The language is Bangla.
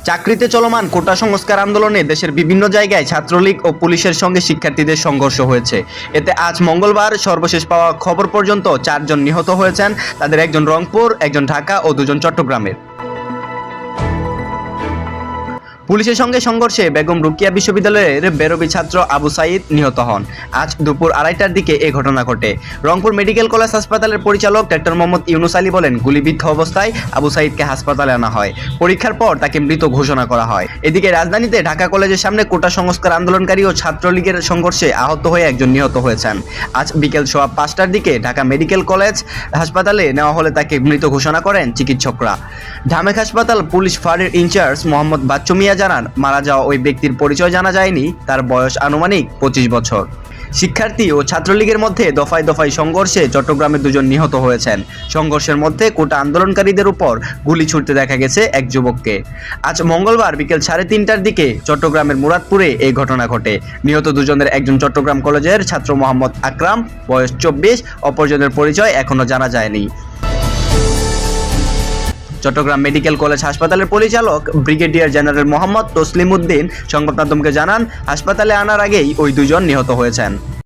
চাকরিতে চলমান কোটা সংস্কার আন্দোলনে দেশের বিভিন্ন জায়গায় ছাত্রলীগ ও পুলিশের সঙ্গে শিক্ষার্থীদের সংঘর্ষ হয়েছে। এতে আজ মঙ্গলবার সর্বশেষ পাওয়া খবর পর্যন্ত 4 জন নিহত হয়েছেন। তাদের একজন রংপুর, একজন ঢাকা ও 2 জন চট্টগ্রামের। পুলিশের সঙ্গে সংঘর্ষে বেগম রোকেয়া বিশ্ববিদ্যালয়ের বেরবি ছাত্র আবু সাইদ নিহত হন। আজ দুপুর 2:30টার দিকে এ ঘটনা ঘটে। রংপুর মেডিকেল কলেজ হাসপাতালের পরিচালক ডাক্তার মোহাম্মদ ইউনুস আলী বলেন, গুলিবিদ্ধ অবস্থায় আবু সাইদকে হাসপাতালে আনা হয়। পরীক্ষার পর তাকে মৃত ঘোষণা করা হয়। এদিকে রাজধানীতে ঢাকা কলেজের সামনে কোটা সংস্কার আন্দোলনকারী ও ছাত্রলীগের সংঘর্ষে আহত হয়ে একজন নিহত হয়েছেন। আজ বিকেল 5:15টার দিকে ঢাকা মেডিকেল কলেজ হাসপাতালে নেওয়া হলে তাকে মৃত ঘোষণা করেন চিকিৎসকরা। ঢামেক হাসপাতাল পুলিশ ফাঁড়ির ইনচার্জ মোহাম্মদ বাচ্চু মিয়া জানান, মারা যাওয়া ওই ব্যক্তির পরিচয় জানা যায়নি। তার বয়স আনুমানিক 25 বছর। শিক্ষার্থী ও ছাত্রলীগের মধ্যে দফায় দফায় সংঘর্ষে চট্টগ্রামের 2 জন নিহত হয়েছেন। সংঘর্ষের মধ্যে কোটা আন্দোলনকারীদের উপর গুলি ছুড়তে দেখা গেছে এক যুবককে। আজ মঙ্গলবার বিকেল 3:30টার দিকে চট্টগ্রামের মুরাদপুরে এই ঘটনা ঘটে। নিহত 2 জনের একজন চট্টগ্রাম কলেজের ছাত্র মোহাম্মদ আকরাম, বয়স 24, অপরজনের পরিচয় এখনো জানা যায়নি। চট্টগ্রাম মেডিকেল কলেজ হাসপাতালের পরিচালক ব্রিগেডিয়ার জেনারেল মোহাম্মদ তসলিম উদ্দিন সংবাদ মাধ্যমকে জানান, হাসপাতালে আনার আগেই ওই 2 জন নিহত হয়েছেন।